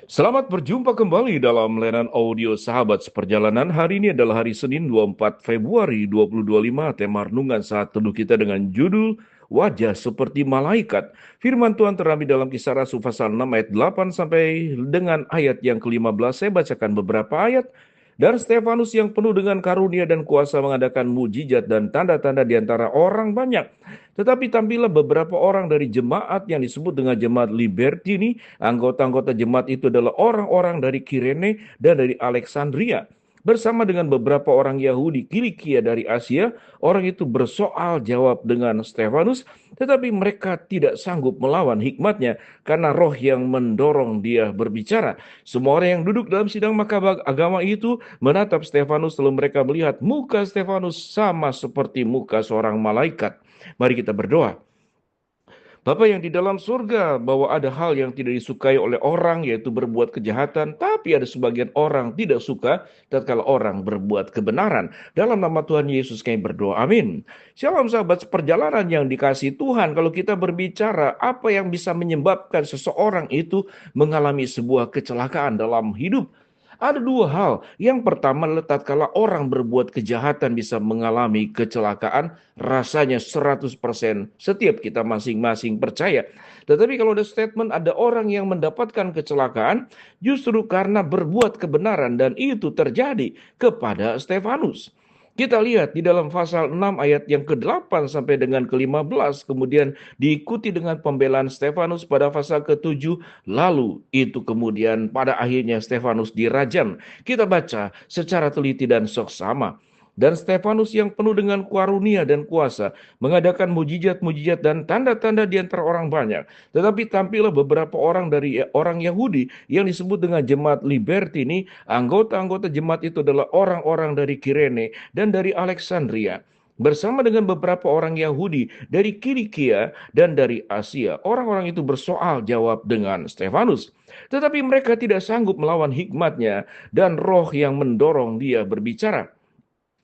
Selamat berjumpa kembali dalam layanan audio Sahabat Seperjalanan. Hari ini adalah hari Senin 24 Februari 2025. Tema renungan saat teduh kita dengan judul Wajah Seperti Malaikat. Firman Tuhan terambil dalam Kisah Rasul pasal 6 ayat 8 sampai dengan ayat yang ke-15. Saya bacakan beberapa ayat. Dan Stefanus yang penuh dengan karunia dan kuasa mengadakan mujizat dan tanda-tanda di antara orang banyak. Tetapi tampillah beberapa orang dari jemaat yang disebut dengan jemaat Libertini. Anggota-anggota jemaat itu adalah orang-orang dari Kirene dan dari Alexandria. Bersama dengan beberapa orang Yahudi Kilikia dari Asia, orang itu bersoal jawab dengan Stefanus, tetapi mereka tidak sanggup melawan hikmatnya karena roh yang mendorong dia berbicara. Semua orang yang duduk dalam sidang mahkamah agama itu menatap Stefanus, lalu mereka melihat muka Stefanus sama seperti muka seorang malaikat. Mari kita berdoa. Bapa yang di dalam surga, bahwa ada hal yang tidak disukai oleh orang, yaitu berbuat kejahatan, tapi ada sebagian orang tidak suka tatkala orang berbuat kebenaran. Dalam nama Tuhan Yesus kami berdoa, amin. Shalom sahabat perjalanan yang dikasihi Tuhan, kalau kita berbicara apa yang bisa menyebabkan seseorang itu mengalami sebuah kecelakaan dalam hidup, ada dua hal. Yang pertama adalah tatkala orang berbuat kejahatan bisa mengalami kecelakaan, rasanya 100% setiap kita masing-masing percaya. Tetapi kalau ada statement ada orang yang mendapatkan kecelakaan justru karena berbuat kebenaran, dan itu terjadi kepada Stefanus. Kita lihat di dalam pasal 6 ayat yang ke-8 sampai dengan ke-15, kemudian diikuti dengan pembelaan Stefanus pada pasal ke-7, lalu itu kemudian pada akhirnya Stefanus dirajam. Kita baca secara teliti dan soksama. Dan Stefanus yang penuh dengan karunia dan kuasa mengadakan mujizat-mujizat dan tanda-tanda di antara orang banyak. Tetapi tampillah beberapa orang dari orang Yahudi yang disebut dengan jemaat Libertini. Anggota-anggota jemaat itu adalah orang-orang dari Kirene dan dari Alexandria. Bersama dengan beberapa orang Yahudi dari Kilikia dan dari Asia, orang-orang itu bersoal jawab dengan Stefanus. Tetapi mereka tidak sanggup melawan hikmatnya dan roh yang mendorong dia berbicara.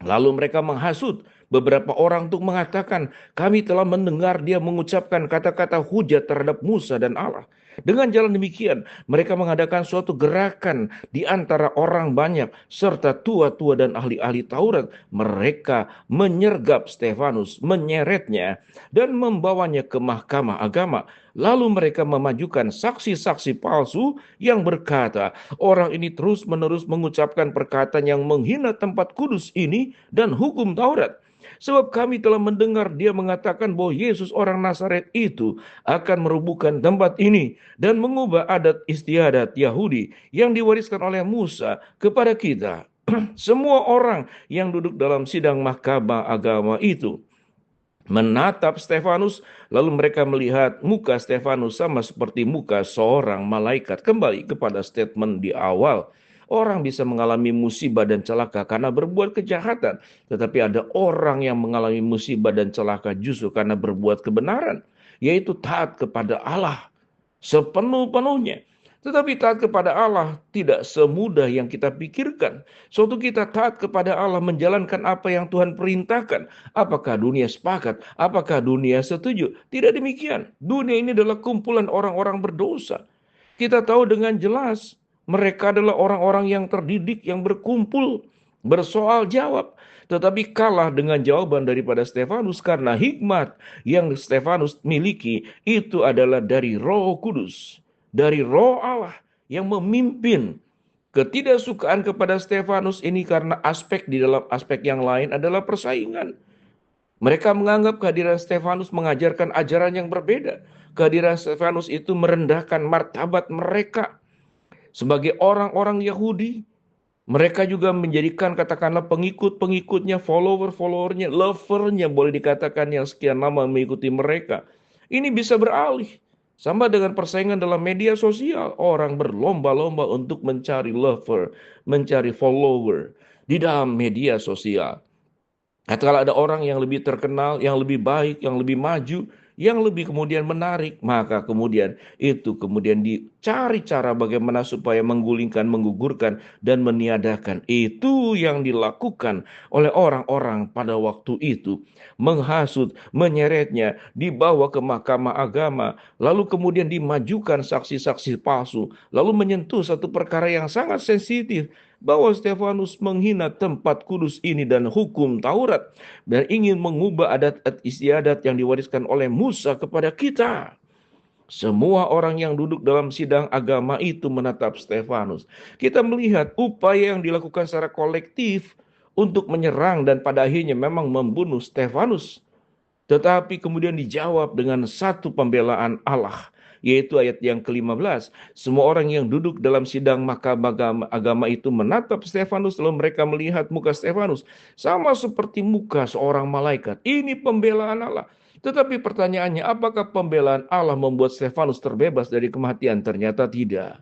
Lalu mereka menghasut beberapa orang untuk mengatakan, kami telah mendengar dia mengucapkan kata-kata hujat terhadap Musa dan Allah. Dengan jalan demikian, mereka mengadakan suatu gerakan di antara orang banyak, serta tua-tua dan ahli-ahli Taurat. Mereka menyergap Stefanus, menyeretnya, dan membawanya ke mahkamah agama. Lalu mereka memajukan saksi-saksi palsu yang berkata, orang ini terus-menerus mengucapkan perkataan yang menghina tempat kudus ini dan hukum Taurat. Sebab kami telah mendengar dia mengatakan bahwa Yesus orang Nazaret itu akan merubuhkan tempat ini dan mengubah adat istiadat Yahudi yang diwariskan oleh Musa kepada kita. Semua orang yang duduk dalam sidang mahkamah agama itu menatap Stefanus, lalu mereka melihat muka Stefanus sama seperti muka seorang malaikat. Kembali kepada statement di awal, orang bisa mengalami musibah dan celaka karena berbuat kejahatan, tetapi ada orang yang mengalami musibah dan celaka justru karena berbuat kebenaran, yaitu taat kepada Allah sepenuh-penuhnya. Tetapi taat kepada Allah tidak semudah yang kita pikirkan. Suatu kita taat kepada Allah, menjalankan apa yang Tuhan perintahkan. Apakah dunia sepakat? Apakah dunia setuju? Tidak demikian. Dunia ini adalah kumpulan orang-orang berdosa. Kita tahu dengan jelas mereka adalah orang-orang yang terdidik, yang berkumpul, bersoal jawab. Tetapi kalah dengan jawaban daripada Stefanus karena hikmat yang Stefanus miliki itu adalah dari Roh Kudus, dari Roh Allah yang memimpin. Ketidaksukaan kepada Stefanus ini karena aspek di dalam aspek yang lain adalah persaingan. Mereka menganggap kehadiran Stefanus mengajarkan ajaran yang berbeda. Kehadiran Stefanus itu merendahkan martabat mereka sebagai orang-orang Yahudi. Mereka juga menjadikan katakanlah pengikut-pengikutnya, follower-followernya, lovernya boleh dikatakan yang sekian lama mengikuti mereka. Ini bisa beralih. Sama dengan persaingan dalam media sosial. Orang berlomba-lomba untuk mencari lover, mencari follower di dalam media sosial. Kalau ada orang yang lebih terkenal, yang lebih baik, yang lebih maju, yang lebih kemudian menarik, maka kemudian itu kemudian dicari cara bagaimana supaya menggulingkan, menggugurkan, dan meniadakan. Itu yang dilakukan oleh orang-orang pada waktu itu. Menghasut, menyeretnya, dibawa ke mahkamah agama, lalu kemudian dimajukan saksi-saksi palsu, lalu menyentuh satu perkara yang sangat sensitif, bahwa Stefanus menghina tempat kudus ini dan hukum Taurat dan ingin mengubah adat istiadat yang diwariskan oleh Musa kepada kita. Semua orang yang duduk dalam sidang agama itu menatap Stefanus. Kita melihat upaya yang dilakukan secara kolektif untuk menyerang dan pada akhirnya memang membunuh Stefanus. Tetapi kemudian dijawab dengan satu pembelaan Allah, yaitu ayat yang ke-15. Semua orang yang duduk dalam sidang mahkamah agama itu menatap Stefanus, lalu mereka melihat muka Stefanus sama seperti muka seorang malaikat. Ini pembelaan Allah. Tetapi pertanyaannya, apakah pembelaan Allah membuat Stefanus terbebas dari kematian? Ternyata tidak.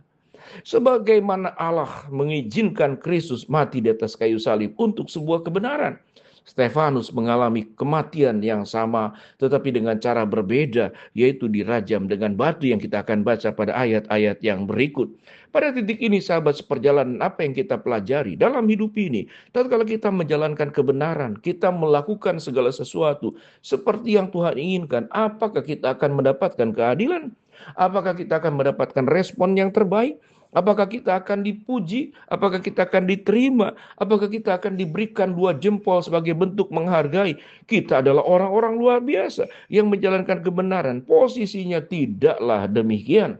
Sebagaimana Allah mengizinkan Kristus mati di atas kayu salib untuk sebuah kebenaran, Stefanus mengalami kematian yang sama, tetapi dengan cara berbeda, yaitu dirajam dengan batu yang kita akan baca pada ayat-ayat yang berikut. Pada titik ini, sahabat seperjalanan, apa yang kita pelajari dalam hidup ini? Tatkala kita menjalankan kebenaran, kita melakukan segala sesuatu seperti yang Tuhan inginkan, apakah kita akan mendapatkan keadilan? Apakah kita akan mendapatkan respon yang terbaik? Apakah kita akan dipuji? Apakah kita akan diterima? Apakah kita akan diberikan 2 jempol sebagai bentuk menghargai? Kita adalah orang-orang luar biasa yang menjalankan kebenaran. Posisinya tidaklah demikian.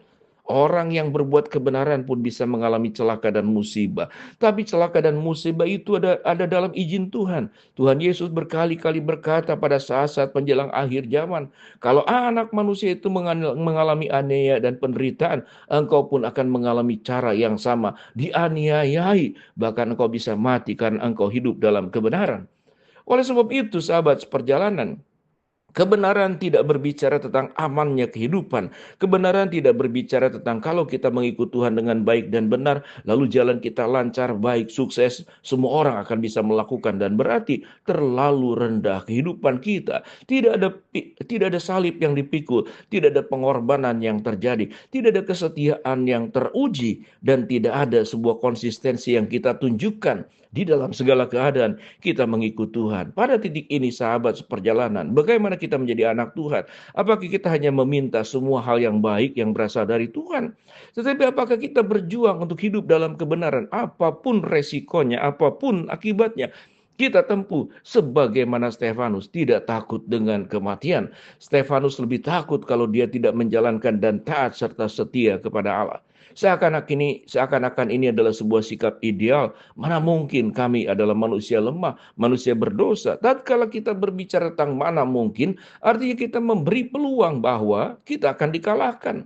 Orang yang berbuat kebenaran pun bisa mengalami celaka dan musibah. Tapi celaka dan musibah itu ada dalam izin Tuhan. Tuhan Yesus berkali-kali berkata pada saat-saat menjelang akhir zaman, kalau anak manusia itu mengalami aniaya dan penderitaan, engkau pun akan mengalami cara yang sama, dianiayai, bahkan engkau bisa mati karena engkau hidup dalam kebenaran. Oleh sebab itu, sahabat seperjalanan, kebenaran tidak berbicara tentang amannya kehidupan. Kebenaran tidak berbicara tentang kalau kita mengikut Tuhan dengan baik dan benar, lalu jalan kita lancar, baik, sukses, semua orang akan bisa melakukan, dan berarti terlalu rendah kehidupan kita. Tidak ada salib yang dipikul, tidak ada pengorbanan yang terjadi, tidak ada kesetiaan yang teruji, dan tidak ada sebuah konsistensi yang kita tunjukkan di dalam segala keadaan kita mengikut Tuhan. Pada titik ini, sahabat seperjalanan, bagaimana kita menjadi anak Tuhan? Apakah kita hanya meminta semua hal yang baik yang berasal dari Tuhan? Tetapi apakah kita berjuang untuk hidup dalam kebenaran? Apapun resikonya, apapun akibatnya, kita tempuh sebagaimana Stefanus tidak takut dengan kematian. Stefanus lebih takut kalau dia tidak menjalankan dan taat serta setia kepada Allah. Seakan-akan ini adalah sebuah sikap ideal. Mana mungkin kami adalah manusia lemah, manusia berdosa. Tatkala kita berbicara tentang mana mungkin, artinya kita memberi peluang bahwa kita akan dikalahkan.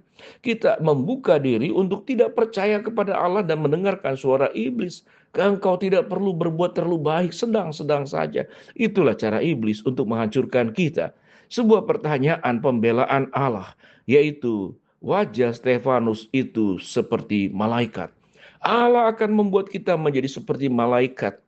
Kita membuka diri untuk tidak percaya kepada Allah dan mendengarkan suara iblis. Engkau tidak perlu berbuat terlalu baik, sedang-sedang saja. Itulah cara iblis untuk menghancurkan kita. Sebuah pertanyaan pembelaan Allah, yaitu wajah Stefanus itu seperti malaikat. Allah akan membuat kita menjadi seperti malaikat.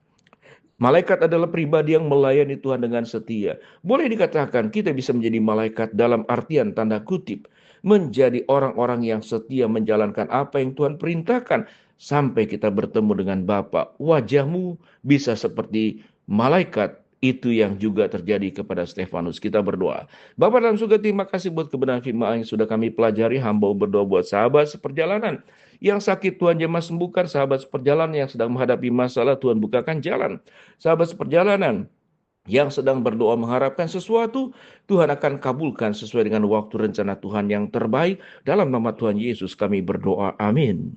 Malaikat adalah pribadi yang melayani Tuhan dengan setia. Boleh dikatakan kita bisa menjadi malaikat dalam artian tanda kutip. Menjadi orang-orang yang setia menjalankan apa yang Tuhan perintahkan. Sampai kita bertemu dengan Bapa. Wajahmu bisa seperti malaikat. Itu yang juga terjadi kepada Stefanus. Kita berdoa. Bapa dalam surga, terima kasih buat kebenaran firman yang sudah kami pelajari. Hamba berdoa buat sahabat seperjalanan yang sakit, Tuhan jamah sembuhkan. Sahabat seperjalanan yang sedang menghadapi masalah, Tuhan bukakan jalan. Sahabat seperjalanan yang sedang berdoa mengharapkan sesuatu, Tuhan akan kabulkan sesuai dengan waktu rencana Tuhan yang terbaik. Dalam nama Tuhan Yesus kami berdoa. Amin.